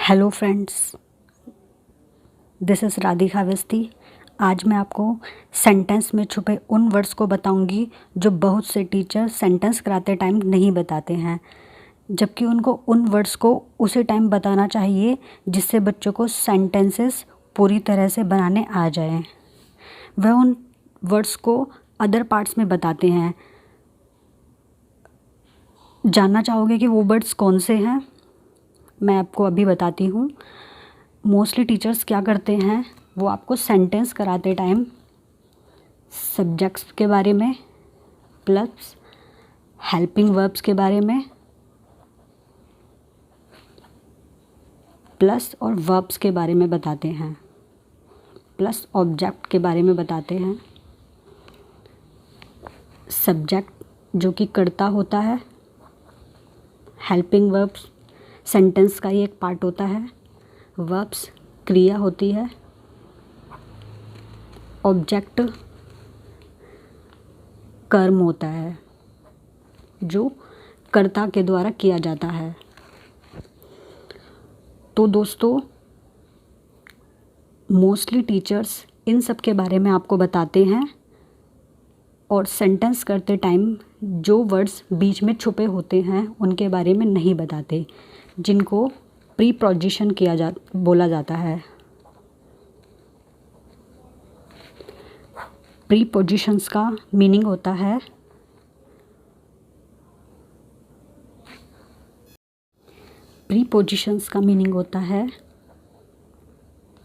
Hello friends, this is Radhika Awasthi. आज मैं आपको सेंटेंस में छुपे उन वर्ड्स को बताऊंगी जो बहुत से टीचर सेंटेंस कराते टाइम नहीं बताते हैं, जबकि उनको उन वर्ड्स को उसी टाइम बताना चाहिए जिससे बच्चों को सेंटेंसेस पूरी तरह से बनाने आ जाएं। वह उन वर्ड्स को अदर पार्ट्स में बताते हैं। जानना चाहोगे कि वो वर्ड्स कौन से हैं? मैं आपको अभी बताती हूँ। मोस्टली टीचर्स क्या करते हैं, वो आपको सेंटेंस कराते टाइम सब्जेक्ट्स के बारे में प्लस हेल्पिंग वर्ब्स के बारे में प्लस और वर्ब्स के बारे में बताते हैं, प्लस ऑब्जेक्ट के बारे में बताते हैं। सब्जेक्ट जो कि कर्ता होता है, हेल्पिंग वर्ब्स सेंटेंस का ही एक पार्ट होता है, वर्ब्स क्रिया होती है, ऑब्जेक्ट कर्म होता है जो कर्ता के द्वारा किया जाता है। तो दोस्तों, मोस्टली टीचर्स इन सब के बारे में आपको बताते हैं और सेंटेंस करते टाइम जो वर्ड्स बीच में छुपे होते हैं उनके बारे में नहीं बताते, जिनको प्रीपोजिशन बोला जाता है। प्रीपोजिशंस का मीनिंग होता है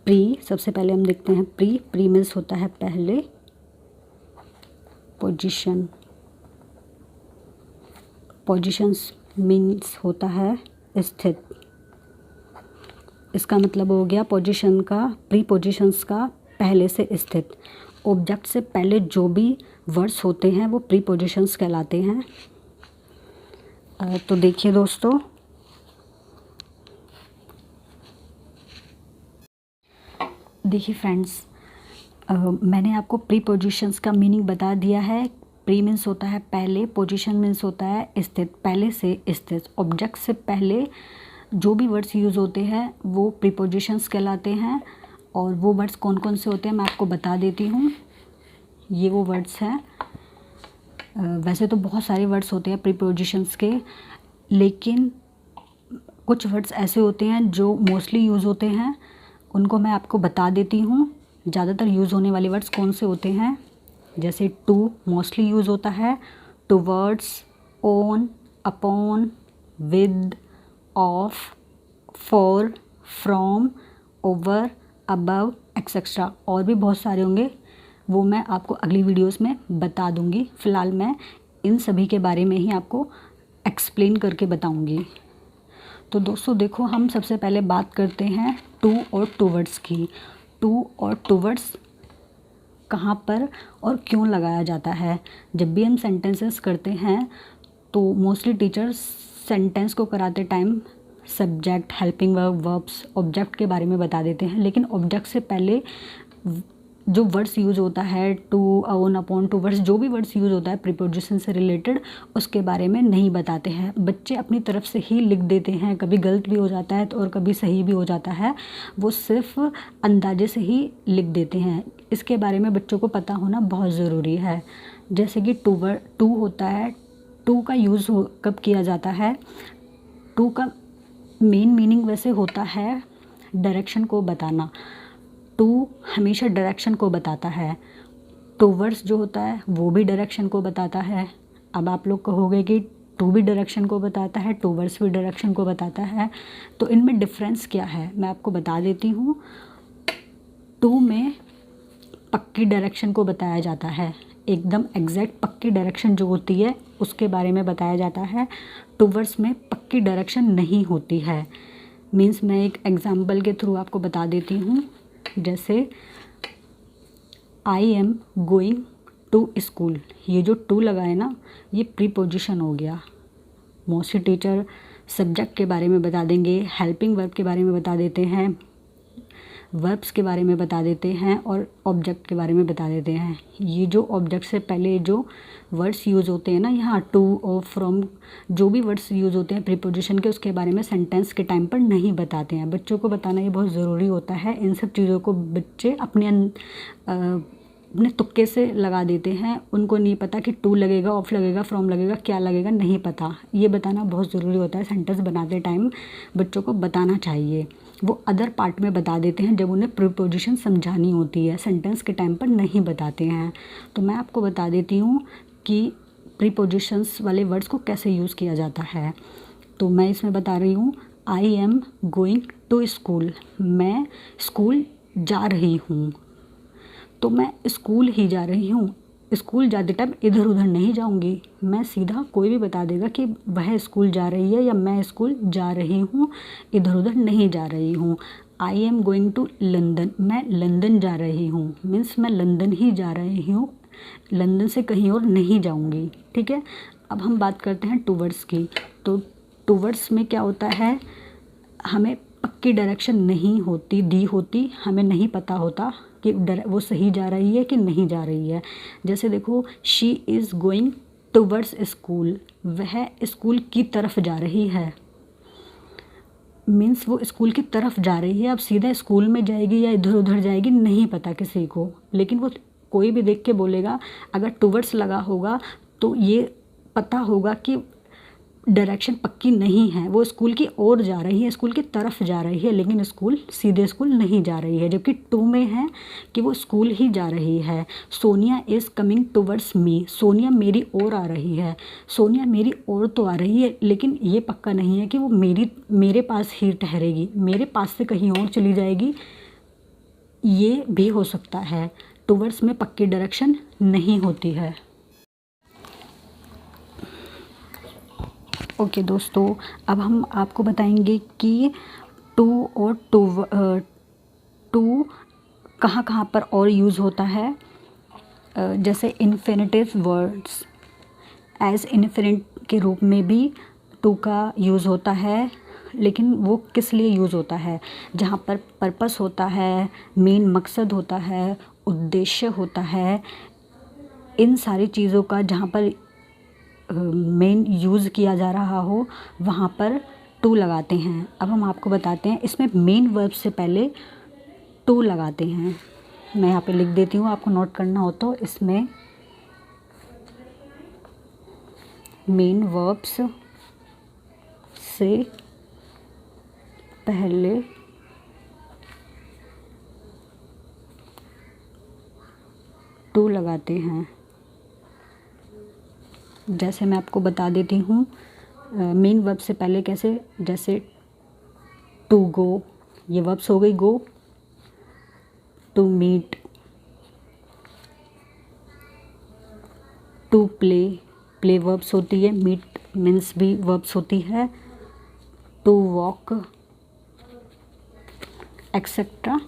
प्री। सबसे पहले हम देखते हैं प्री मीन्स होता है पहले, पोजीशंस मीन्स होता है स्थित। इसका मतलब हो गया पोजीशन का, प्रीपोजिशंस का पहले से स्थित। ऑब्जेक्ट से पहले जो भी वर्ड्स होते हैं वो प्रीपोजिशंस कहलाते हैं। तो देखिए दोस्तों, फ्रेंड्स, मैंने आपको प्रीपोजिशंस का मीनिंग बता दिया है। प्री मीन्स होता है पहले, पोजीशन मीन्स होता है स्थित, पहले से स्थित। ऑब्जेक्ट से पहले जो भी वर्ड्स यूज़ होते हैं वो प्रीपोजिशंस कहलाते हैं। और वो वर्ड्स कौन कौन से होते हैं मैं आपको बता देती हूँ। ये वो वर्ड्स हैं। वैसे तो बहुत सारे वर्ड्स होते हैं प्रीपोजिशंस के, लेकिन कुछ वर्ड्स ऐसे होते हैं जो मोस्टली यूज़ होते हैं, उनको मैं आपको बता देती हूँ। ज़्यादातर यूज़ होने वाले वर्ड्स कौन से होते हैं, जैसे टू मोस्टली यूज़ होता है, towards, on, upon, with, of, for, from, over, above, etcetera. और भी बहुत सारे होंगे, वो मैं आपको अगली वीडियोस में बता दूंगी। फ़िलहाल मैं इन सभी के बारे में ही आपको एक्सप्लेन करके बताऊंगी। तो दोस्तों देखो, हम सबसे पहले बात करते हैं टू और टुवर्ड्स की। टू और टुवर्ड्स कहाँ पर और क्यों लगाया जाता है? जब भी हम सेंटेंसेस करते हैं तो मोस्टली टीचर्स सेंटेंस को कराते time subject, helping verb, verbs, object के बारे में बता देते हैं, लेकिन ऑब्जेक्ट से पहले जो वर्ड्स यूज़ होता है, टू, ऑन, अपॉन, टुवर्ड्स, जो भी वर्ड्स यूज़ होता है प्रीपोजिशन से रिलेटेड, उसके बारे में नहीं बताते हैं। बच्चे अपनी तरफ से ही लिख देते हैं, कभी गलत भी हो जाता है और कभी सही भी हो जाता है, वो सिर्फ अंदाजे से ही लिख देते हैं। इसके बारे में बच्चों को पता होना बहुत ज़रूरी है। जैसे कि टू होता है, टू का यूज़ कब किया जाता है? टू का मेन मीनिंग वैसे होता है डायरेक्शन को बताना। टू हमेशा डायरेक्शन को बताता है। टुवर्ड्स जो होता है वो भी डायरेक्शन को बताता है। अब आप लोग कहोगे कि टू भी डायरेक्शन को बताता है, टुवर्ड्स भी डायरेक्शन को बताता है, तो इनमें डिफरेंस क्या है मैं आपको बता देती हूँ। टू में पक्की डायरेक्शन को बताया जाता है, एकदम एग्जैक्ट पक्की डायरेक्शन जो होती है उसके बारे में बताया जाता है। टुवर्ड्स में पक्की डायरेक्शन नहीं होती है। मीन्स मैं एक एग्जाम्पल के थ्रू आपको बता देती हूँ। जैसे I am going to school, ये जो टू लगा है ना, ये प्रीपोजिशन हो गया। मोस्टली टीचर सब्जेक्ट के बारे में बता देंगे, हेल्पिंग वर्ब के बारे में बता देते हैं, वर्ब्स के बारे में बता देते हैं और ऑब्जेक्ट के बारे में बता देते हैं। ये जो ऑब्जेक्ट से पहले जो वर्ड्स यूज़ होते हैं ना, यहाँ टू और फ्रॉम, जो भी वर्ड्स यूज़ होते हैं प्रीपोजिशन के, उसके बारे में सेंटेंस के टाइम पर नहीं बताते हैं। बच्चों को बताना ये बहुत ज़रूरी होता है। इन सब चीज़ों को बच्चे अपने तुक्के से लगा देते हैं। उनको नहीं पता कि टू लगेगा, ऑफ लगेगा, फ्रॉम लगेगा, क्या लगेगा, नहीं पता। ये बताना बहुत ज़रूरी होता है। सेंटेंस बनाते टाइम बच्चों को बताना चाहिए। वो अदर पार्ट में बता देते हैं जब उन्हें प्रीपोजिशन समझानी होती है, सेंटेंस के टाइम पर नहीं बताते हैं। तो मैं आपको बता देती हूँ कि प्रीपोजिशंस वाले वर्ड्स को कैसे यूज़ किया जाता है। तो मैं इसमें बता रही हूँ, I am going to school, मैं स्कूल जा रही हूँ। तो मैं स्कूल ही जा रही हूँ। स्कूल जाते टाइम इधर उधर नहीं जाऊँगी, मैं सीधा, कोई भी बता देगा कि वह स्कूल जा रही है या मैं स्कूल जा रही हूँ, इधर उधर नहीं जा रही हूँ। I am going to London, मैं लंदन जा रही हूँ, मीन्स मैं लंदन ही जा रही हूँ, लंदन से कहीं और नहीं जाऊँगी। ठीक है, अब हम बात करते हैं टूवर्ड्स की। तो टूवर्ड्स में क्या होता है, हमें पक्की डायरेक्शन नहीं होती दी होती, हमें नहीं पता होता कि वो सही जा रही है कि नहीं जा रही है। जैसे देखो, she is going towards school, वह स्कूल की तरफ जा रही है, मीन्स वो स्कूल की तरफ जा रही है। अब सीधा स्कूल में जाएगी या इधर उधर जाएगी नहीं पता किसी को, लेकिन वो कोई भी देख के बोलेगा, अगर टूवर्ड्स लगा होगा तो ये पता होगा कि डायरेक्शन पक्की नहीं है, वो स्कूल की ओर जा रही है, स्कूल की तरफ जा रही है, लेकिन सीधे स्कूल नहीं जा रही है। जबकि टू में है कि वो स्कूल ही जा रही है। Sonia is coming towards me, Sonia मेरी ओर आ रही है। सोनिया मेरी ओर तो आ रही है, लेकिन ये पक्का नहीं है कि वो मेरे पास ही ठहरेगी, मेरे पास से कहीं और चली जाएगी, ये भी हो सकता है। टूवर्ड्स में पक्की डायरेक्शन नहीं होती है। ओके दोस्तों, अब हम आपको बताएंगे कि टू और टू कहाँ कहाँ पर और यूज़ होता है। जैसे इन्फिनिटिव वर्ड्स, एज इन्फिनिट के रूप में भी टू का यूज़ होता है, लेकिन वो किस लिए यूज़ होता है, जहाँ पर पर्पस होता है, मेन मकसद होता है, उद्देश्य होता है, इन सारी चीज़ों का जहाँ पर मेन यूज़ किया जा रहा हो वहाँ पर टू लगाते हैं। अब हम आपको बताते हैं, इसमें मेन वर्ब से पहले टू लगाते हैं। मैं यहाँ पे लिख देती हूँ, आपको नोट करना हो तो। इसमें मेन वर्ब्स से पहले टू लगाते हैं। जैसे मैं आपको बता देती हूँ, मेन वर्ब से पहले कैसे, जैसे टू गो, ये वर्ब्स हो गई go, to meet, to play, play verbs होती है, मीट मीन्स भी वर्ब्स होती है, टू वॉक, एक्सेट्रा।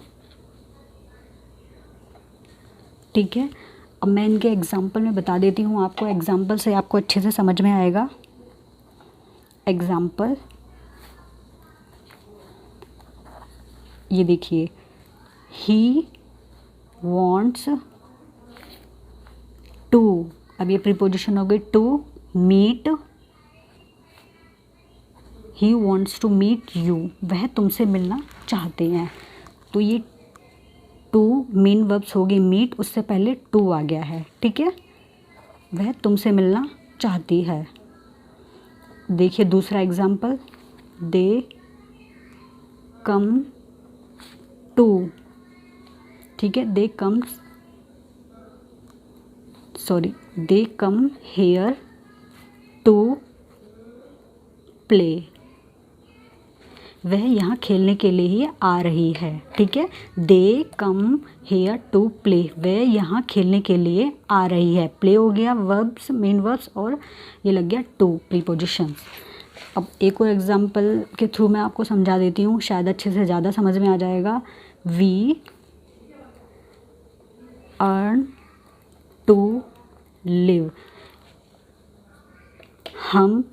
ठीक है, अब मैं इनके एग्जाम्पल में बता देती हूँ आपको, एग्जाम्पल से आपको अच्छे से समझ में आएगा। एग्जाम्पल ये देखिए, ही वॉन्ट्स टू, अब ये प्रीपोजिशन हो गई to meet, he wants to meet you, वह तुमसे मिलना चाहते हैं। तो ये टू मेन वर्ब्स हो गई, मीट उससे पहले टू आ गया है। ठीक है, वह तुमसे मिलना चाहती है। देखिए दूसरा एग्जाम्पल, दे कम टू, ठीक है, दे कम हेयर टू प्ले, वह यहाँ खेलने के लिए ही आ रही है। ठीक है, दे कम हेयर टू प्ले, वह यहाँ खेलने के लिए आ रही है। प्ले हो गया वर्ब्स, मेन वर्ब्स, और ये लग गया टू प्रीपोजिशंस। अब एक और एग्जांपल के थ्रू मैं आपको समझा देती हूँ, शायद अच्छे से ज़्यादा समझ में आ जाएगा। वी अर्न टू लिव, हम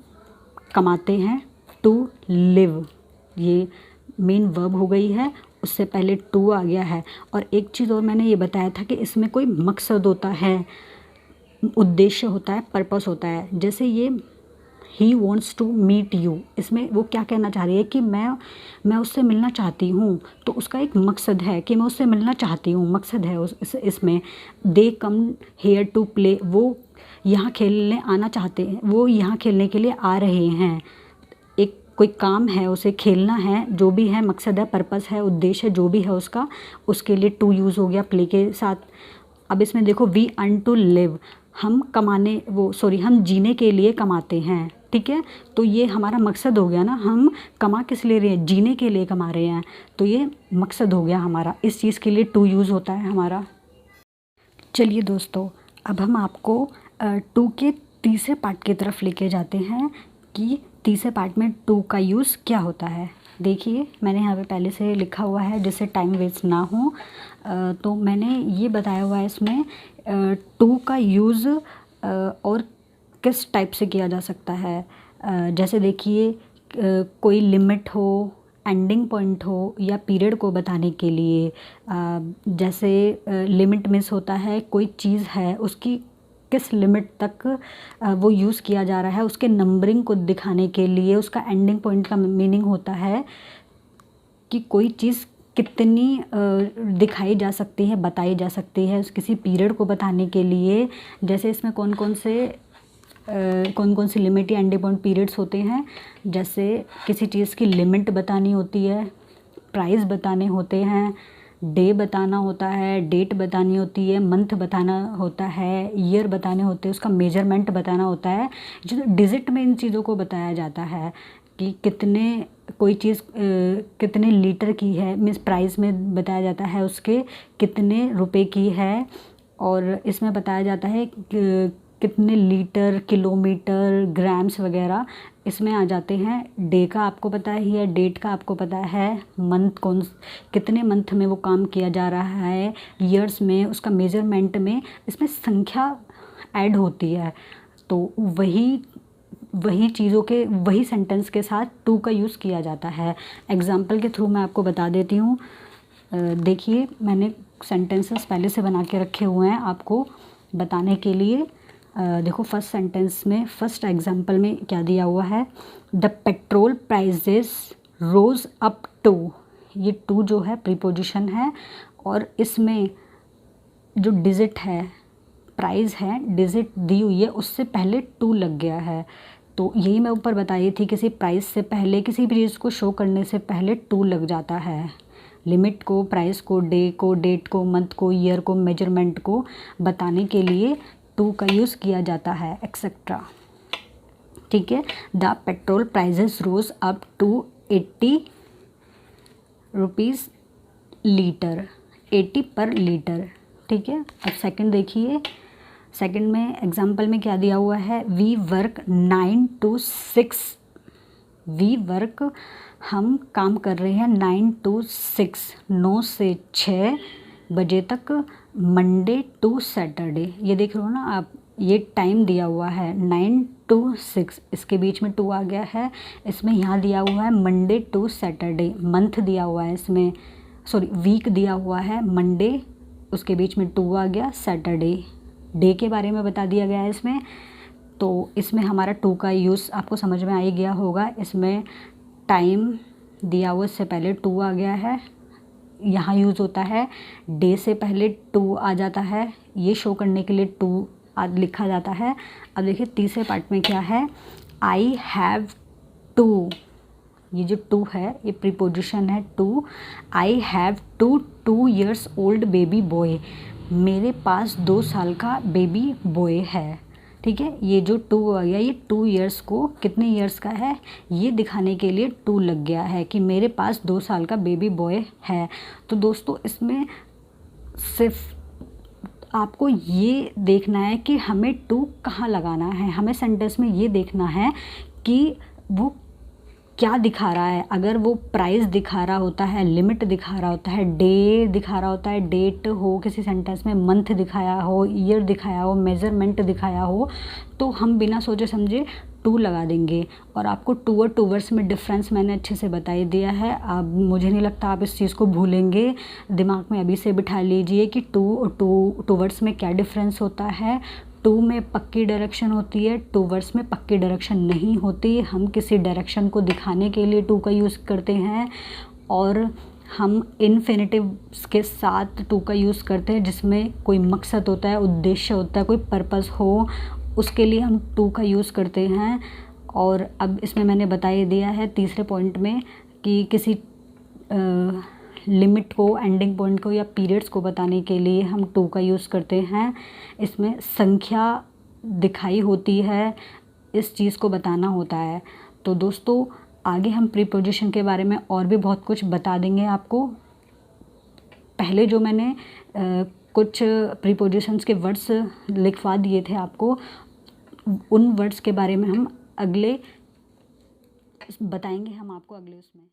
कमाते हैं, टू लिव ये मेन वर्ब हो गई है, उससे पहले टू आ गया है। और एक चीज़ और मैंने ये बताया था कि इसमें कोई मकसद होता है, उद्देश्य होता है, पर्पस होता है। जैसे ये he wants to meet you, इसमें वो क्या कहना चाह रही है कि मैं उससे मिलना चाहती हूँ, तो उसका एक मकसद है कि मैं उससे मिलना चाहती हूँ, मकसद है इसमें। दे कम हेयर टू प्ले, वो यहाँ खेलने आना चाहते हैं, वो यहाँ खेलने के लिए आ रहे हैं। एक कोई काम है, उसे खेलना है, जो भी है, मकसद है, पर्पस है, उद्देश्य जो भी है उसका, उसके लिए टू यूज़ हो गया प्ले के साथ। अब इसमें देखो वी अर्न टू लिव, हम हम जीने के लिए कमाते हैं, ठीक है। तो ये हमारा मकसद हो गया ना, हम कमा किस लिए रहे हैं, जीने के लिए कमा रहे हैं, तो ये मकसद हो गया हमारा, इस चीज़ के लिए टू यूज़ होता है हमारा। चलिए दोस्तों, अब हम आपको टू के तीसरे पार्ट की तरफ लेके जाते हैं कि तीसरे पार्ट में टू का यूज़ क्या होता है। देखिए मैंने यहाँ पे पहले से लिखा हुआ है जिससे टाइम वेस्ट ना हो। तो मैंने ये बताया हुआ है इसमें टू का यूज़ और किस टाइप से किया जा सकता है। जैसे देखिए कोई लिमिट हो, एंडिंग पॉइंट हो, या पीरियड को बताने के लिए। जैसे लिमिट मिस होता है, कोई चीज़ है उसकी किस लिमिट तक वो यूज़ किया जा रहा है, उसके नंबरिंग को दिखाने के लिए। उसका एंडिंग पॉइंट का मीनिंग होता है कि कोई चीज़ कितनी दिखाई जा सकती है, बताई जा सकती है, किसी पीरियड को बताने के लिए। जैसे इसमें कौन कौन सी लिमिट या एंडिंग पॉइंट पीरियड्स होते हैं। जैसे किसी चीज़ की लिमिट बतानी होती है, प्राइस बताने होते हैं, डे बताना होता है, डेट बतानी होती है, मंथ बताना होता है, ईयर बताने होते हैं, उसका मेजरमेंट बताना होता है। जो डिजिट में इन चीज़ों को बताया जाता है कि कोई चीज़ कितने लीटर की है, मीन्स प्राइस में बताया जाता है उसके कितने रुपए की है। और इसमें बताया जाता है कितने लीटर, किलोमीटर, ग्राम्स वगैरह इसमें आ जाते हैं। डे का आपको पता ही है, डेट का आपको पता है, मंथ कितने मंथ में वो काम किया जा रहा है, ईयर्स में, उसका मेजरमेंट में, इसमें संख्या ऐड होती है। तो वही चीज़ों के वही सेंटेंस के साथ टू का यूज़ किया जाता है। एग्जाम्पल के थ्रू मैं आपको बता देती हूँ। देखिए मैंने सेंटेंसेस पहले से बना के रखे हुए हैं आपको बताने के लिए। देखो फर्स्ट सेंटेंस में, फर्स्ट एग्जांपल में क्या दिया हुआ है, the petrol prices rose up to. ये टू जो है प्रीपोजिशन है, और इसमें जो डिजिट है, प्राइस है, डिजिट दी हुई है, उससे पहले टू लग गया है। तो यही मैं ऊपर बताई थी, किसी प्राइस से पहले, किसी भी चीज़ को शो करने से पहले टू लग जाता है। लिमिट को, प्राइस को, डे को, डेट को, मंथ को, ईयर को, मेजरमेंट को बताने के लिए टू का यूज़ किया जाता है, एक्सेट्रा। ठीक है। The petrol prices rose up to 80 rupees litre, 80 पर लीटर। ठीक है। अब सेकंड देखिए, सेकंड में एग्जांपल में क्या दिया हुआ है, we work 9 to 6। We work, हम काम कर रहे हैं 9 to 6, 9 से 6 बजे तक, मंडे टू सैटरडे। ये देख रहे हो ना आप, ये टाइम दिया हुआ है 9 to 6, इसके बीच में टू आ गया है। इसमें यहाँ दिया हुआ है मंडे टू सैटरडे, मंथ दिया हुआ है इसमें, सॉरी वीक दिया हुआ है मंडे, उसके बीच में टू आ गया, सैटरडे, डे के बारे में बता दिया गया है इसमें। तो इसमें हमारा टू का यूज़ आपको समझ में आ ही गया होगा। इसमें टाइम दिया हुआ, इससे पहले टू आ गया है, यहाँ यूज़ होता है, डे से पहले टू आ जाता है, ये शो करने के लिए टू लिखा जाता है। अब देखिए तीसरे पार्ट में क्या है, आई हैव टू। ये जो टू है ये प्रीपोजिशन है to. I have 2 years old baby boy, मेरे पास 2 साल का बेबी बॉय है। ठीक है। ये जो टू आ गया, ये 2 years को कितने ईयर्स का है ये दिखाने के लिए टू लग गया है कि मेरे पास 2 साल का बेबी बॉय है। तो दोस्तों इसमें सिर्फ आपको ये देखना है कि हमें टू कहाँ लगाना है, हमें सेंटेंस में ये देखना है कि वो क्या दिखा रहा है। अगर वो प्राइस दिखा रहा होता है, लिमिट दिखा रहा होता है, डे दिखा रहा होता है, डेट हो किसी सेंटेंस में, मंथ दिखाया हो, ईयर दिखाया हो, मेजरमेंट दिखाया हो, तो हम बिना सोचे समझे टू लगा देंगे। और आपको टू और टू वर्ड्स में डिफरेंस मैंने अच्छे से बता ही दिया है। अब मुझे नहीं लगता आप इस चीज़ को भूलेंगे, दिमाग में अभी से बिठा लीजिए कि टू और टू वर्ड्स में क्या डिफरेंस होता है। टू में पक्की डायरेक्शन होती है, टू वर्ड्स में पक्की डायरेक्शन नहीं होती। हम किसी डायरेक्शन को दिखाने के लिए टू का यूज़ करते हैं, और हम इन्फिनेटिव्स के साथ टू का यूज़ करते हैं जिसमें कोई मकसद होता है, उद्देश्य होता है, कोई पर्पस हो, उसके लिए हम टू का यूज़ करते हैं। और अब इसमें मैंने बता ही दिया है तीसरे पॉइंट में कि किसी लिमिट को, एंडिंग पॉइंट को या पीरियड्स को बताने के लिए हम टू का यूज़ करते हैं। इसमें संख्या दिखाई होती है, इस चीज़ को बताना होता है। तो दोस्तों आगे हम प्रीपोजिशन के बारे में और भी बहुत कुछ बता देंगे आपको। पहले जो मैंने कुछ प्रीपोजिशंस के वर्ड्स लिखवा दिए थे आपको, उन वर्ड्स के बारे में हम अगले बताएंगे हम आपको अगले उसमें।